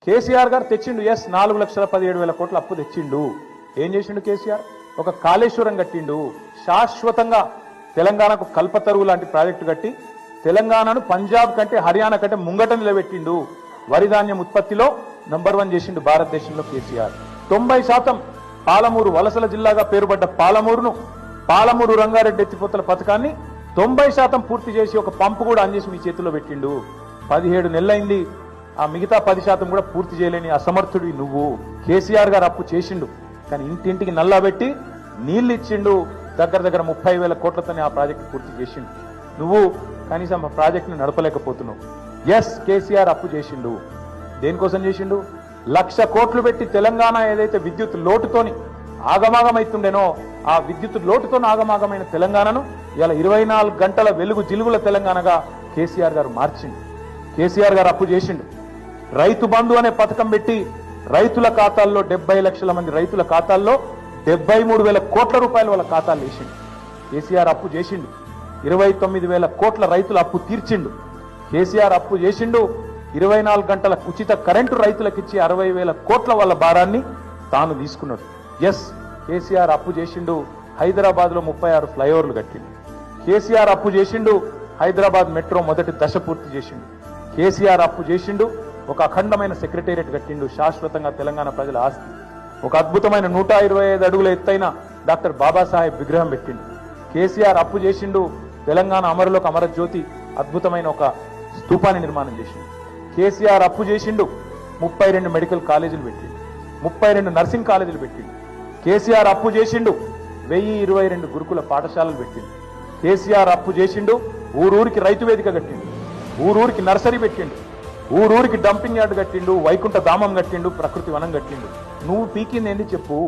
కేసీఆర్ గారు తెచ్చిండు. ఎస్, 4,17,000 కోట్ల అప్పు తెచ్చిండు. ఏం చేసిండు కేసీఆర్? ఒక కాళేశ్వరం కట్టిండు. శాశ్వతంగా తెలంగాణకు కల్పతరువు లాంటి ప్రాజెక్టు కట్టి తెలంగాణను పంజాబ్ కంటే హర్యానా కంటే ముంగట నిలబెట్టిండు. వరి ధాన్యం ఉత్పత్తిలో నంబర్ 1 చేసిండు భారతదేశంలో కేసీఆర్. 90% పాలమూరు వలసల జిల్లాగా పేరుపడ్డ పాలమూరు రంగారెడ్డి ఎత్తిపోతల పథకాన్ని 90% పూర్తి చేసి ఒక పంపు కూడా అందేసి మీ చేతిలో పెట్టిండు. 17 నెలలైంది. ఆ మిగతా 10% కూడా పూర్తి చేయలేని అసమర్థుడి నువ్వు. కేసీఆర్ గారు అప్పు చేసిండు, కానీ ఇంటింటికి నల్లా పెట్టి నీళ్లు ఇచ్చిండు. దగ్గర 30,000 కోట్లతోనే ఆ ప్రాజెక్టు పూర్తి చేసిండు. నువ్వు కనీసం ఆ ప్రాజెక్టును నడపలేకపోతున్నావు. ఎస్, కేసీఆర్ అప్పు చేసిండు. దేనికోసం చేసిండు? 1,00,000 కోట్లు పెట్టి తెలంగాణ ఏదైతే విద్యుత్ లోటుతోని ఆగమాగమైతుండేనో ఆ విద్యుత్ లోటుతో ఆగమాగమైన తెలంగాణను ఇలా 24 గంటల వెలుగు జిలుగుల తెలంగాణగా కేసీఆర్ గారు మార్చిండు. కేసీఆర్ గారు అప్పు చేసిండు. రైతు బంధు అనే పథకం పెట్టి రైతుల ఖాతాల్లో 70 లక్షల మంది రైతుల ఖాతాల్లో 73,000 కోట్ల రూపాయలు వాళ్ళ ఖాతాలు వేసిండు. కేసీఆర్ అప్పు చేసిండు. 29,000 కోట్ల రైతుల అప్పు తీర్చిండు. కేసీఆర్ అప్పు చేసిండు. 24 గంటల ఉచిత కరెంటు రైతులకు ఇచ్చి 60,000 కోట్ల వాళ్ళ భారాన్ని తాను తీసుకున్నాడు. ఎస్, కేసీఆర్ అప్పు చేసిండు. హైదరాబాద్ లో 36 ఫ్లైఓవర్లు కట్టిండు. కేసీఆర్ అప్పు చేసిండు. హైదరాబాద్ మెట్రో మొదటి దశ పూర్తి చేసిండు. కేసీఆర్ అప్పు చేసిండు. ఒక అఖండమైన సెక్రటేరియట్ కట్టిండు, శాశ్వతంగా తెలంగాణ ప్రజల ఆస్తి. ఒక అద్భుతమైన 125 అడుగుల ఎత్తైన డాక్టర్ బాబాసాహెబ్ విగ్రహం పెట్టిండు. కేసీఆర్ అప్పు చేసిండు. తెలంగాణ అమరులకు అమరజ్యోతి అద్భుతమైన ఒక స్తూపాన్ని నిర్మాణం చేసిండు. కేసీఆర్ అప్పు చేసిండు. 32 మెడికల్ కాలేజీలు పెట్టిండు. 32 నర్సింగ్ కాలేజీలు పెట్టిండు. కేసీఆర్ అప్పు చేసిండు. 1022 గురుకుల పాఠశాలలు పెట్టిండు. కేసీఆర్ అప్పు చేసిండు. ఊరూరికి రైతు వేదిక కట్టిండు. ఊరూరికి నర్సరీ పెట్టిండు. ఊరూరికి డంపింగ్ యార్డ్ కట్టిండు. వైకుంఠ ధామం కట్టిండు. ప్రకృతి వనం కట్టిండు. నువ్వు పీకింది ఏంది చెప్పు?